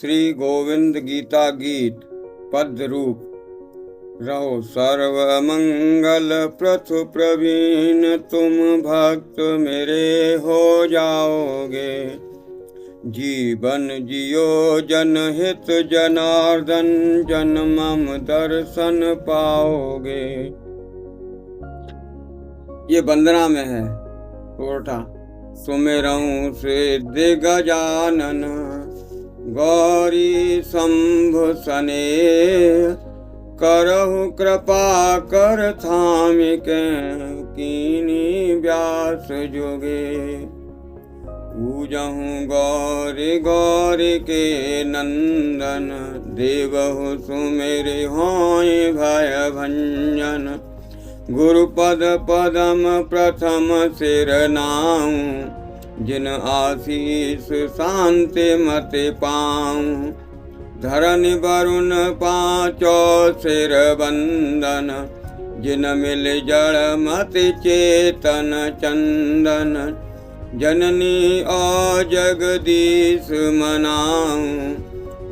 श्री गोविंद गीता गीत पद रूप। रहो सर्व मंगल प्रथु प्रवीण, तुम भक्त मेरे हो जाओगे। जीवन जियो जनहित जनार्दन, जन्मम दर्शन पाओगे। ये वंदना में है। उठा सुमिरऊं सिद्धि गजानन, गौरी शंभु सनेह। करहु कृपा कर थामिके, कीनी व्यास जोगे। पूजहु गौरी गौरी के नंदन, देवहु सुमेरि होय भय भंजन। गुरुपद पदम प्रथम सिर नाऊं, जिन आशीष शांति मति पाऊं। धरनि वरुण पांचो सिर बंदन, जिन मिल जड़ मति चेतन चंदन। जननी और जगदीश मनाऊं,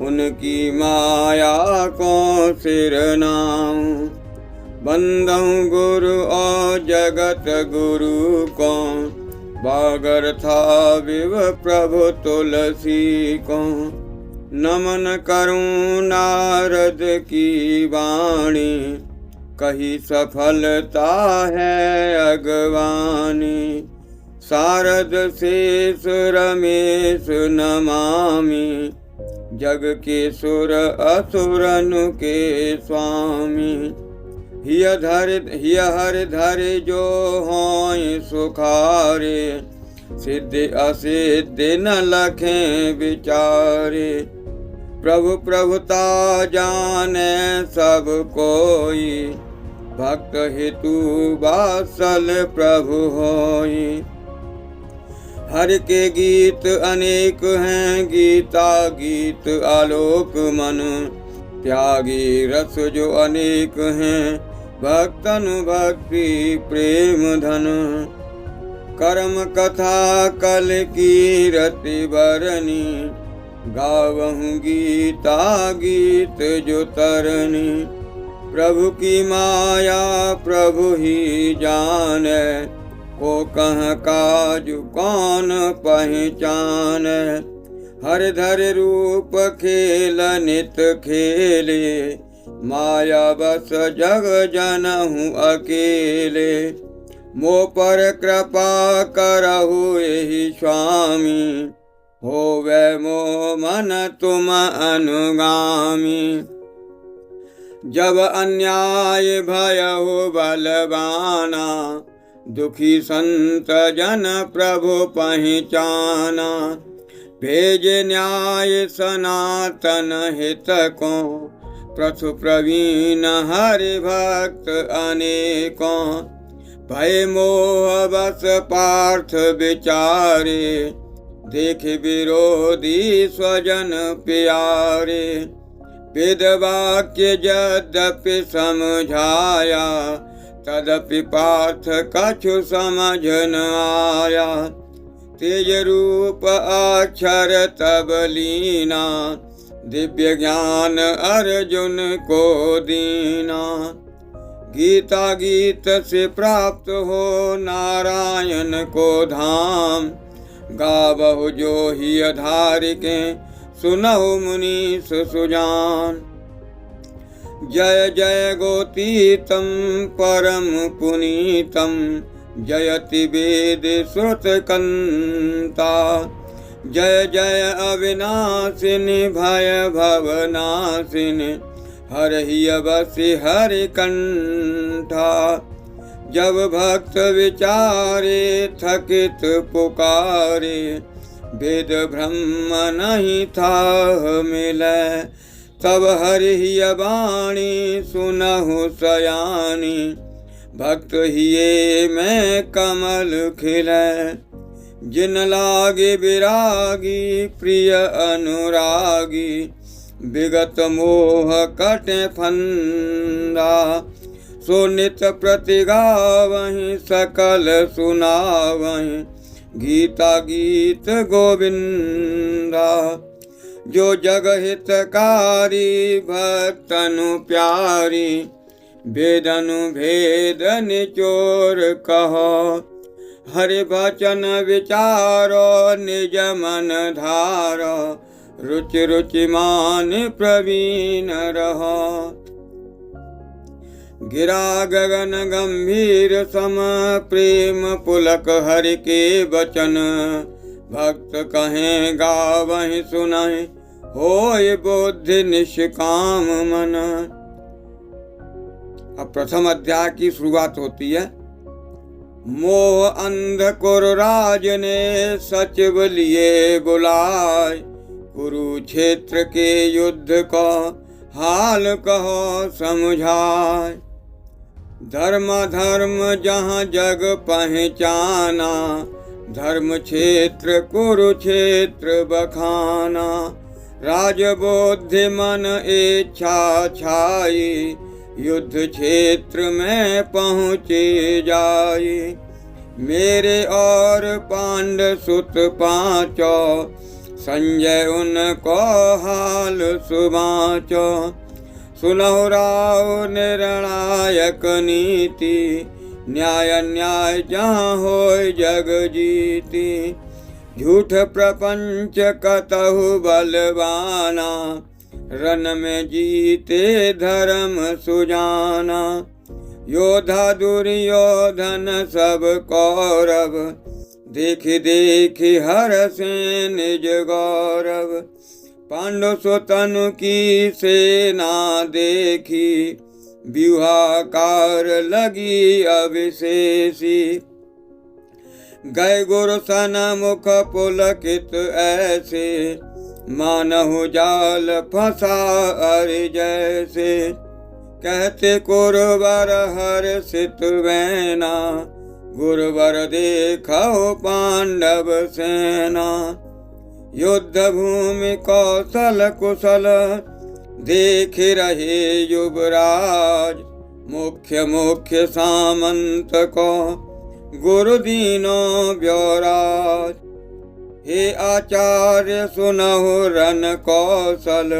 उनकी माया को सिर नाऊं। बंदहु गुरु और जगत गुरु को, बागर था विव प्रभु तुलसी को। नमन करूं नारद की वाणी, कही सफलता है अगवानी। शारद शेष रमेश नमामि, जग के सुर असुरन के स्वामी। हिय हर धरि जो होय सुखारे, सिद्धि असिद्धि न लखें विचारे। प्रभु प्रभुता जाने सब कोई, भक्त हेतु वात्सल प्रभु होई। हरि के गीत अनेक हैं, गीता गीत आलोक मन। त्यागी रस जो अनेक हैं, भक्तन भक्ति प्रेम धन। कर्म कथा कल की रति बरनी, गावहूँ गीता गीत जो तरनी। प्रभु की माया प्रभु ही जाने, को कह काजु कौन पहचाने। हर धर रूप खेल नित खेले, माया बस जग जनहु अकेले। मो पर कृपा करहु एहि स्वामी, होवे मो मन तुम अनुगामी। जब अन्याय भयहु बलवाना, दुखी संत जन प्रभु पहचाना। भेजे न्याय सनातन हित को, प्रथु प्रवीण हरि भक्त अनेकों। भय मोह बस पार्थ विचारे, देख विरोधी स्वजन प्यारे। वेद वाक्य यद्यपि समझाया, तदपि पार्थ कछु समझ न आया। तेज रूप अक्षर तब लीना, दिव्य ज्ञान अर्जुन को दीना। गीता गीत से प्राप्त हो नारायण को धाम, गावहु जो ही धारिके सुनहु मुनीष सुजान। जय जय गोतीतम परम पुनीतम, जयति वेद श्रुत कंता। जय जय अविनाशिनि भय भवनाशिनि, हरहि बसि हरि कंठा। जब भक्त विचारे थकित पुकारे, वेद ब्रह्म नहीं था मिले। तब हरि वाणी सुनहु सयानी, भक्त हिये में कमल खिले। जिन लागे विरागी प्रिय अनुरागी, विगत मोह कटे फंदा। सो नित प्रतिगावहि सकल सुनावहि, गीता गीत गोविंदा। जो जग हितकारी भक्तनु प्यारी, वेदनु भेद निचोर कहो, हरि वचन विचारो निज मन धारो, रुचि रुचि मान प्रवीण रहो। गिरा गगन गंभीर सम प्रेम पुलक हरि के वचन, भक्त कहें गावहि सुनाहि होय बुद्धि निष्काम मन। अब प्रथम अध्याय की शुरुआत होती है। मोह अंधकुर राज ने सचिव लिए बुलाए, कुरुक्षेत्र के युद्ध को हाल कहो समझाए। धर्म धर्म जहाँ जग पहचाना, धर्म क्षेत्र कुरुक्षेत्र बखाना। राजबुद्धि मन इच्छा छाई, युद्ध क्षेत्र में पहुँचे जाई। मेरे और पांड सुत पांचो, संजय उनको हाल सुबाचो। सुनहु राव निर्णायक नीति, न्याय न्याय जहाँ होय जग जीती। झूठ प्रपंच कतहु बलवाना, रन में जीते धर्म सुजाना। योधा दुर्योधन सब कौरव, देख देख हर्षे निज गौरव। पांडु सुतनु की सेना देखी, व्यूहाकार लगी अविशेषी। गए गुरु सन मुख पुलकित ऐसे, मानहु जाल फंसा अरि जैसे। कहते कुरवर हर्षित वैना, गुरुवर देखो पांडव सेना। युद्ध भूमि कौशल कुशल, देख रहे युवराज। मुख्य मुख्य सामंत को गुरु दीनो ब्योराज। हे आचार्य सुनहु रन कौशल,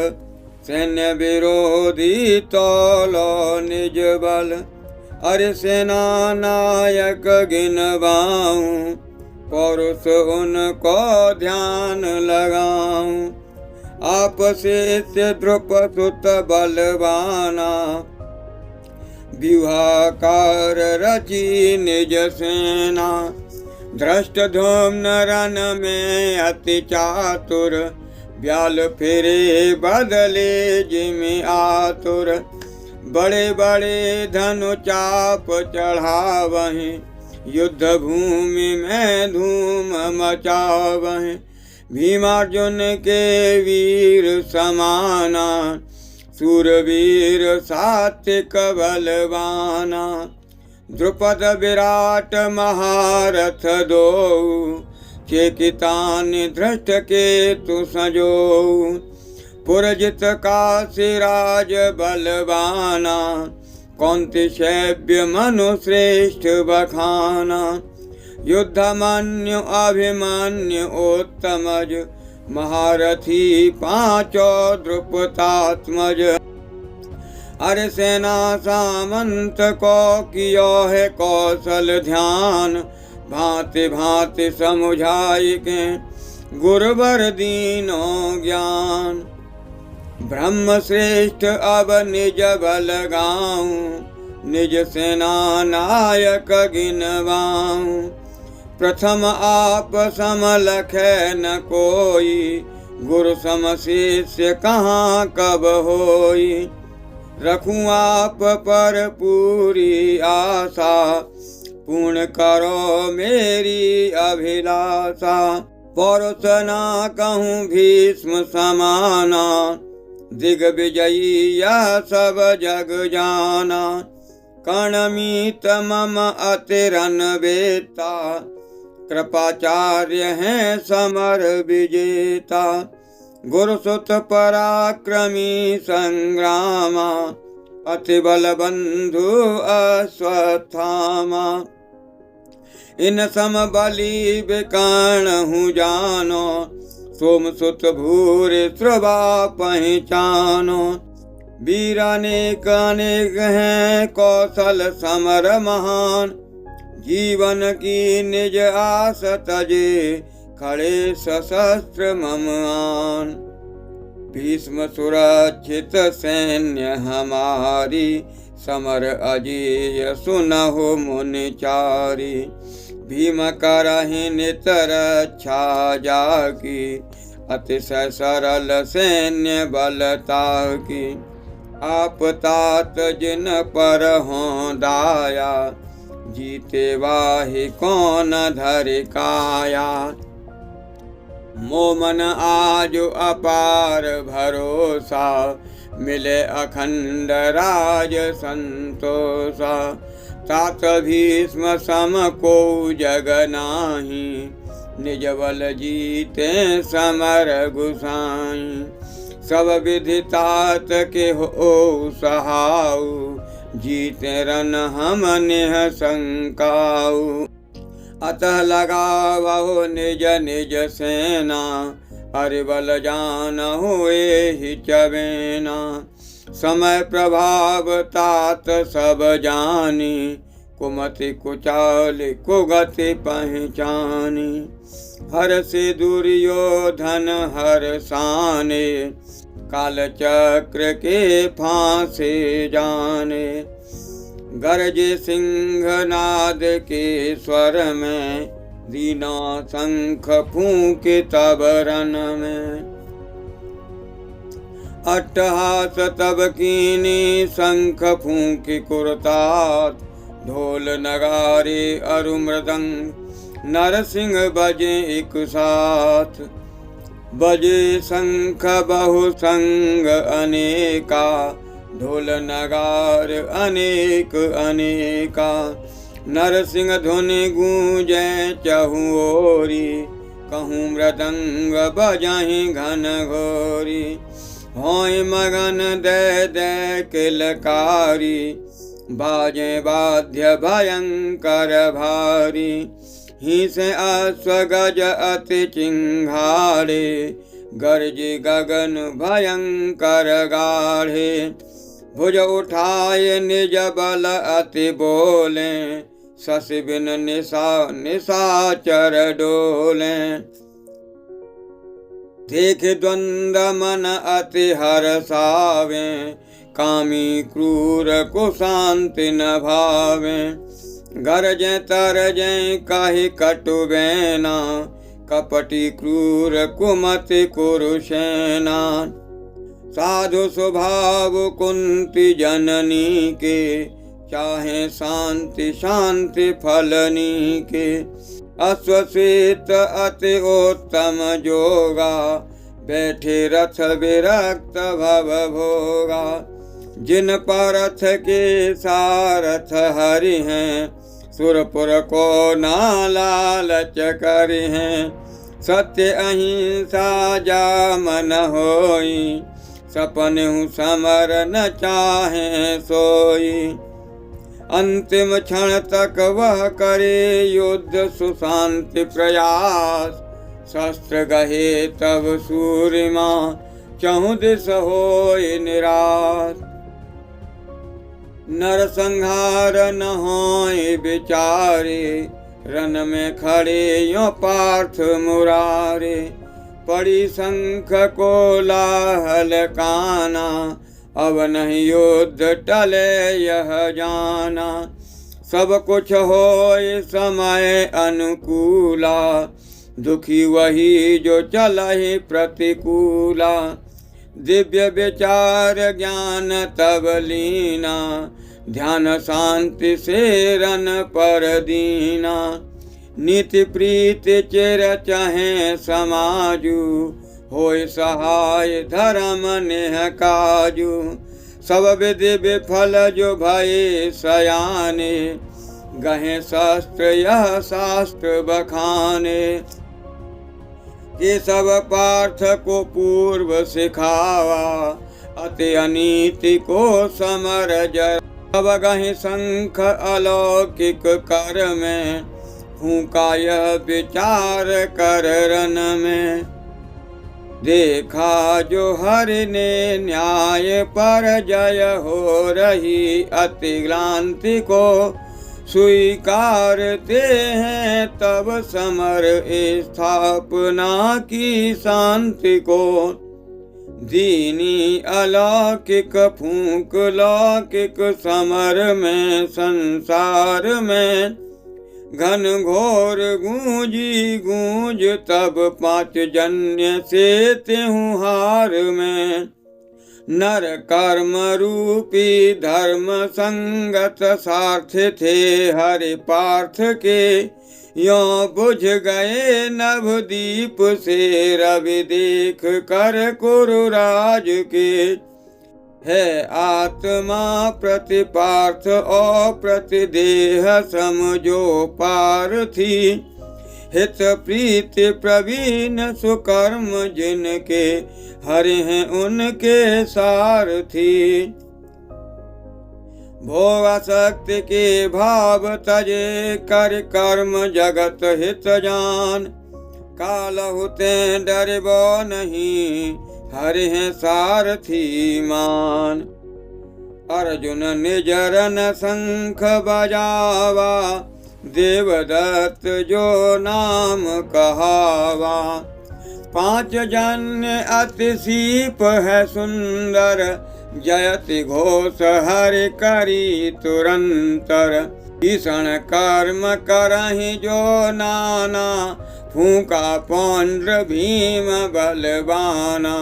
सैन्य विरोधी तौलो निज बल। अरे सेना नायक गिनवाऊं, पौरुष उनको ध्यान लगाऊं। आपसे द्रुपद बलवाना, व्यूहाकार रची निज सेना। धृष्ट धूम्न रन में अति चातुर, ब्याल फिरे बदले जिमि आतुर। बड़े बड़े धनु चाप चढ़ावहीं, युद्ध भूमि में धूम मचावहीं। भीमार्जुन के वीर समाना, सूरवीर सात्विक बलवाना। द्रुपद विराट महारथ दो, चेकितानि धृष्ट केतु संजोऊ। पुरजित काशीराज बलवाना, कौन्ति शैब्य मनु श्रेष्ठ बखाना। युद्धमन्यु अभिमन्यु उत्तमज, महारथी पांचो द्रुपदात्मज। अरे सेना सामंत को कियो है कौशल ध्यान, भांति भांति समुझाई के गुरुवर दीनो ज्ञान। ब्रह्म श्रेष्ठ अब निज बल गाऊं, निज सेना नायक गिनवाऊं। प्रथम आप सम लखै न कोई, गुरु सम शिष्य कहाँ कब होई। रखूं आप पर पूरी आशा, पूर्ण करो मेरी अभिलाषा। पौरुष न कहूँ भीष्म समाना, दिग्विजयी यह सब जग जाना। कर्णमीत मम अतिरन वेता, कृपाचार्य हैं समर विजेता। गुरुसुत पराक्रमी संग्रामा, अति बल बंधु अश्वत्थामा। इन सम बलि विकर्ण हूँ जानो, सोम सुत भूर श्रवा पहचानो। वीर अनेक अनेक हैं कौशल समर महान, जीवन की निज आस तजे खड़े सशस्त्र मम आन। भीष्म सुरक्षित सैन्य हमारी, समर अजेय सुनहु मुनिचारी। भीम करहि नित रक्षा जाकी, अतिशय सरल सैन्य बलता की। आप तात जिन पर हों दाया, जीते वाहि कौन धरि काया। मोमन आज अपार भरोसा, मिले अखंड राज संतोषा। तात भीष्म सम को जग नाही, निज बल जीते समर गुसाई। सब विधि तात के हो सहाऊ, जीते रन हम निह शंकाऊ। अतः लगावो निज निज सेना, हरिबल जानहु एहि चबेना। समय प्रभाव तात सब जानी, कुमति कुचाल कुगति पहचानी। हर से दुर्योधन हर साने, काल चक्र के फांसे जाने। गरजे सिंहनाद के स्वर में, दीना शंख फूंके तब रन में। अट्टहास तब कीनी शंख फूंके कुरतात, ढोल नगारे अरु मृदंग नरसिंह बजे एक साथ। बजे शंख बहु संग अनेका, ढोल नगार अनेक अनेका। नरसिंह धुनि गूंजे चहुओरी, कहूँ मृदंग बजाहि घन घोरी। होय मगन दे दे किलकारी, बाजे वाद्य भयंकर भारी। ही से अश्वगज अति चिंघाड़े, गरजे गगन भयंकर गाढ़े। भुज उठाए निज बल अति बोले, शशि बिन निशाचर डोले। देख द्वंद मन अति हर्षावे, कामी क्रूर को शांति न भावे। गरजे तरजे कहि कटु बैना, कपटी क्रूर कुमति कुरुसेना। साधु स्वभाव कुंती जननी के, चाहे शांति शांति फलनी के। अश्वसेत अति उत्तम जोगा, बैठे रथ विरक्त भव भोगा। जिन परथ के सारथ हरि हैं, सुरपुर को ना लालच करि हैं। सत्य अहिंसा जा मन होई, सपनेहु समर न चाहे सोई। अंतिम क्षण तक वह करे युद्ध सुशांति प्रयास। शस्त्र गहे तब सूर्यमा, चहुँ दिस होय निराश। नर संहार न होय विचारे, रन में खड़े यो पार्थ मुरारे। पड़ी शंख को लाहल काना, अब नहीं युद्ध टले यह जाना। सब कुछ होय समय अनुकूला, दुखी वही जो चलहि प्रतिकूला। दिव्य विचार ज्ञान तब लीना, ध्यान शांति से रन पर दीना। नीति प्रीति चिर चाहे समाजू, होय सहाय धर्म नेह काजू। सब विधि विफल जो भये सयाने, गहे शास्त्र यह शास्त्र बखाने। ये सब पार्थ को पूर्व सिखावा, अति अनीति को समर जर। अब गहे शंख अलौकिक कर में, फूंका यह विचार कर रन में। देखा जो हरि ने न्याय पर जय हो रही, अति क्रांति को स्वीकारते हैं, तब समर स्थापना की शांति को। दीनी अलौकिक फूंक लौकिक समर में, संसार में घन घोर गूंजी गूंज, तब पांच जन्य से त्यों हार में। नर कर्म रूपी धर्म संगत सार्थ थे, हरि पार्थ के यों बुझ गए नवदीप से, रवि देख कर कुरुराज के। है आत्मा प्रतिपार्थ और प्रतिदेह समझो पार्थी, हित प्रीति प्रवीण सुकर्म जिनके, हरि हैं उनके सारथी। भोगासक्ति के भाव तजे, कर कर्म जगत हित जान, कालहु ते डरबो नहीं, हरि हैं सारथी मान। अर्जुन निज रन शंख बजावा, देवदत्त जो नाम कहावा। पांच जन्य अति सीप है सुंदर, जयति घोष हरि करी तुरंतर। भीषण कर्म करहि जो नाना, फूका पौंड्र भीम बलवाना।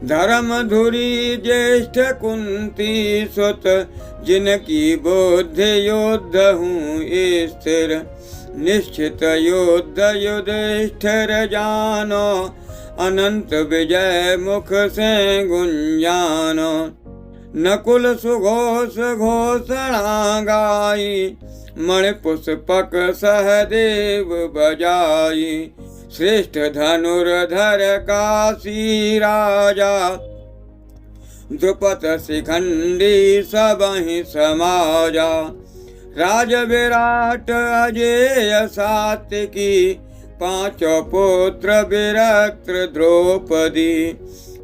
धर्म धुरी ज्येष्ठ कुंती सुत, जिनकी बुद्धि युद्ध हूँ स्थिर। निश्चित युद्ध युधिष्ठिर जानो, अनंत विजय मुख से गुंजानो। नकुल सुघोष घोषणा गाई, मणिपुष्पक सहदेव बजाई। श्रेष्ठ धनुर्धर काशी राजा, द्रुपद शिखंडी सबहि समाजा। राज विराट अजेय सात्विकी, पांचों पुत्र विरक्त द्रौपदी।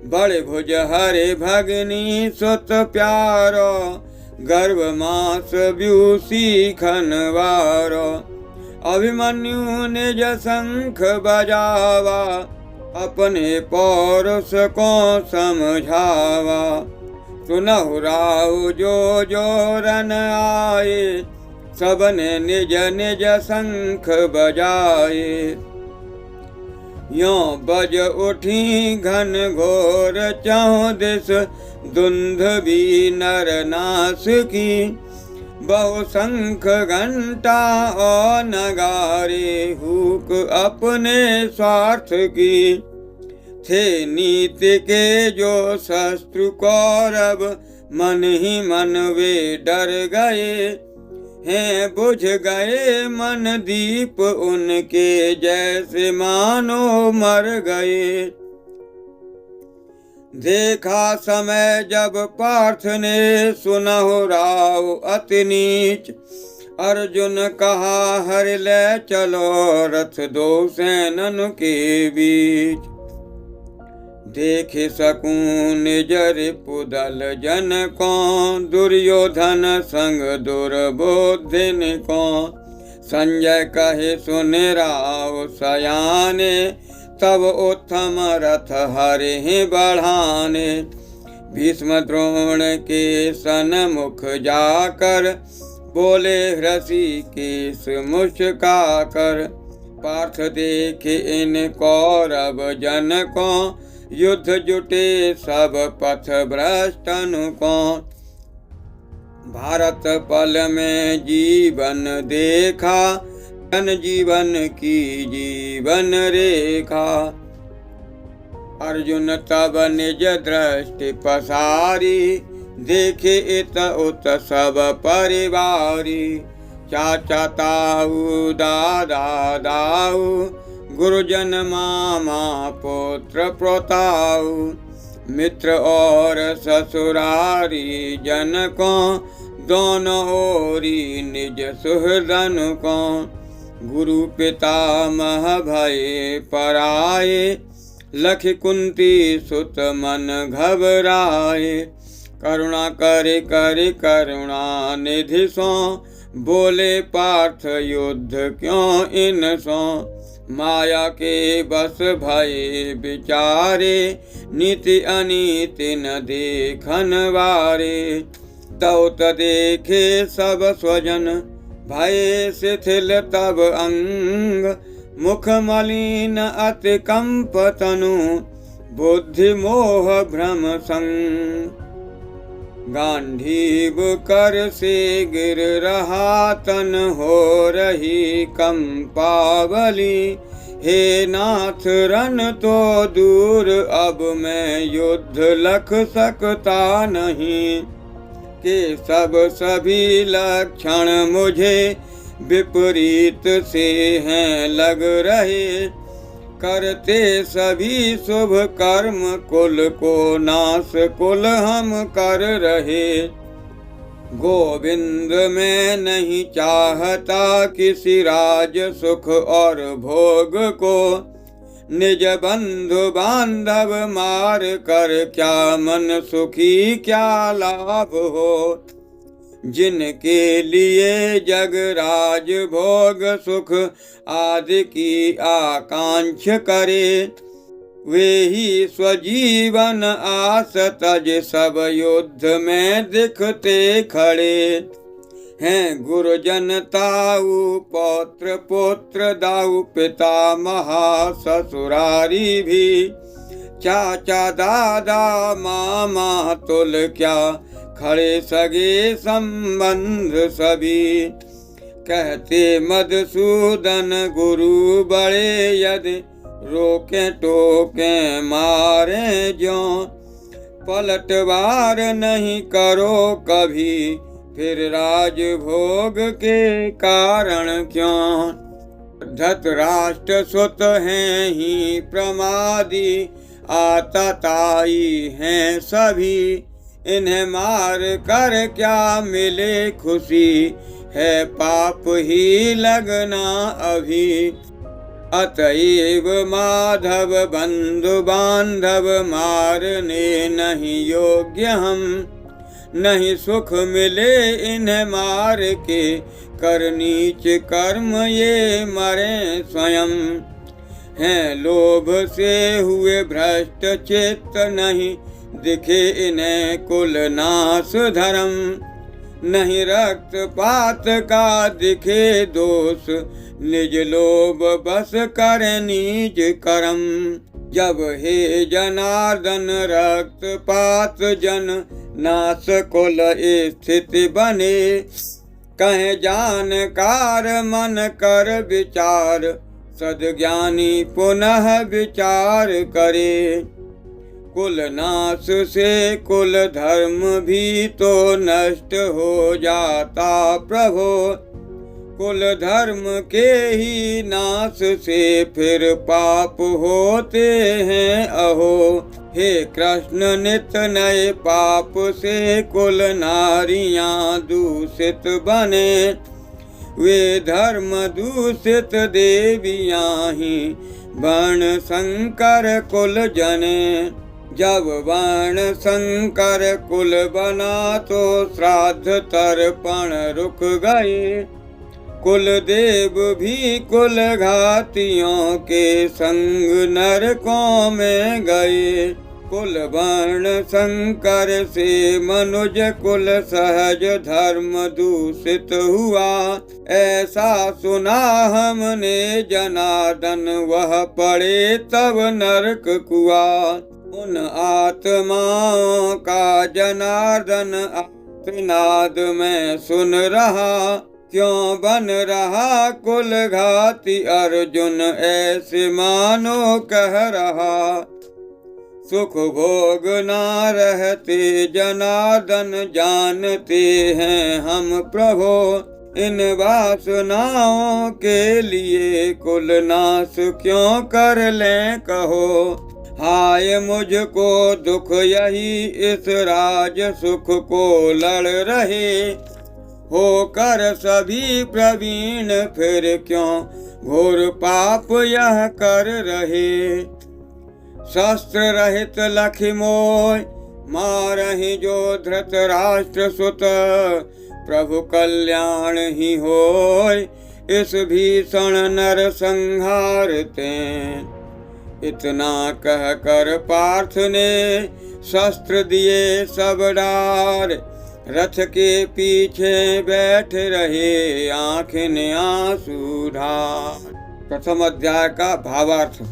बड़े भुज हरे भगनी सुत प्यारो, गर्भ मास व्यूसी खनवारो। अभिमन्यु निज शंख बजावा, अपने पौरुष को समझावा। सुनहु राउ जो रन आए, सबने निज निज शंख बजाए। यों बज उठी घन घोर चहुँ दिस, दुंदुभि नर नाश की। बहु शंख घंटा और नगारे, हुक अपने स्वार्थ की। थे नीति के जो शत्रु कौरव, मन ही मन वे डर गए। हैं बुझ गए मन दीप उनके, जैसे मानो मर गए। देखा समय जब पार्थ ने, सुनहु राव अति नीच। अर्जुन कहा हरि ले चलो, रथ दो सैनन के बीच। देखे सकूं निज रिपुदल जन को, दुर्योधन संग दुर्बोधिन को। संजय कहे सुन राव सयाने, तब उत्तम रथ हरि बढ़ाने। भीष्म द्रोण के सन्मुख जाकर, बोले ऋषिकेश मुस्कुराकर। पार्थ देखे इन कौरव जन को, युद्ध जुटे सब पथ भ्रष्टन को। भारत पल में जीवन देखा, जन जीवन की जीवन रेखा। अर्जुन तब निज दृष्टि पसारी, देखे इत उत सब परिवारी। चाचा ताऊ दादा दाऊ, गुरुजन मामा पुत्र प्रताऊ। मित्र और ससुरारी जन को, दोनों ओरी निज सुहृदन को। गुरु पितामह भय पराए, लखि कुंती सुत मन घबराए। करुणा करे करे करुणा निधि सो, बोले पार्थ युद्ध क्यों इन सो। माया के बस भये विचारे, नीति अनीति न देखन वारे। तौ देखे सब स्वजन, भये शिथिल तब अंग। मुख मलिन अति कंप तनु, बुद्धि मोह भ्रम संग। गांडीव कर से गिर रहा तन, हो रही कंपावली। हे नाथ रन तो दूर, अब मैं युद्ध लख सकता नहीं। के सब सभी लक्षण मुझे विपरीत से हैं लग रहे। करते सभी शुभ कर्म, कुल को नाश कुल हम कर रहे। गोविंद मैं नहीं चाहता किसी राज सुख और भोग को। निज बंधु बांधव मार कर, क्या मन सुखी क्या लाभ हो। जिनके लिए जग राज भोग सुख आदि की आकांक्ष करे, वे ही स्वजीवन आस तज सब युद्ध में दिखते खड़े। हैं गुरुजन ताऊ पौत्र पुत्र दाऊ, पिता महा ससुरारी भी। चाचा दादा मामा तुल, क्या खड़े सगे संबंध सभी। कहते मधुसूदन गुरु बड़े, यदि रोके टोके मारे ज्यों। पलटवार नहीं करो कभी, फिर राज भोग के कारण क्यों। धृतराष्ट्र सुत हैं ही प्रमादी, आतताई हैं सभी। इन्हें मार कर क्या मिले खुशी, है पाप ही लगना अभी। अतएव माधव बंधु बांधव, मारने नहीं योग्य हम। नहीं सुख मिले इन्हें मार के, कर नीच कर्म ये मरे स्वयं। हैं लोभ से हुए भ्रष्ट चित्त, नहीं दिखे इन्हें कुल नाश धर्म। नहीं रक्त पात का दिखे दोष, निज लोभ बस करे नीच कर्म। जब हे जनार्दन रक्त पात जन, नाश कुल स्थिति बने। कहे जानकार मन कर विचार, सद्ज्ञानी पुनः विचार करे। कुल नाश से कुल धर्म भी तो नष्ट हो जाता प्रभो। कुल धर्म के ही नाश से फिर पाप होते हैं अहो। हे कृष्ण नित नए पाप से कुल नारियां दूषित बने। वे धर्म दूषित देवियां ही वर्ण शंकर कुल जने। जब वर्ण शंकर कुल बना तो श्राद्ध तर्पण रुक गए। कुल देव भी कुल घातियों के संग नरकों में गए। कुल वर्ण शंकर से मनुज कुल सहज धर्म दूषित हुआ। ऐसा सुना हमने जनार्दन, वह पड़े तब नरक कुआ। उन आत्माओं का जनार्दन आर्तनाद में सुन रहा। क्यों बन रहा कुल घाती अर्जुन, ऐसे मानो कह रहा। सुख भोग ना रहते जनार्दन, जानते हैं हम प्रभो। इन वासनाओं के लिए कुल नाश क्यों कर लें कहो। हाय मुझको दुख यही इस राज सुख को लड़ रहे। होकर सभी प्रवीण फिर क्यों घोर पाप यह कर रहे। शस्त्र रहित लखि मोय, मारहि जो धृतराष्ट्र सुत, प्रभु कल्याण ही होय, इस भीषण नर संहार तें। इतना कह कर पार्थ ने शस्त्र दिए सब डार, रथ के पीछे बैठ रहे आँखें आंसू ढार। प्रथम अध्याय का भावार्थ।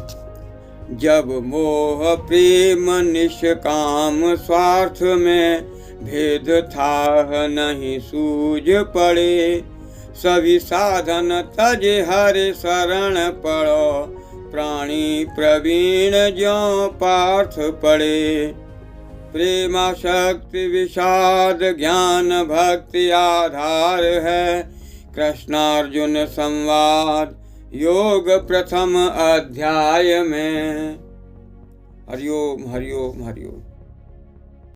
जब मोह प्रेम निष्काम स्वार्थ में भेद था नहीं सूझ पड़े, सभी साधन तज हरि शरण पड़ो, प्राणी प्रवीण ज्यों पार्थ पड़े। प्रेमाशक्ति विषाद ज्ञान भक्ति आधार है, कृष्णार्जुन संवाद योग प्रथम अध्याय में। हरिओम हरिओम हरिओम।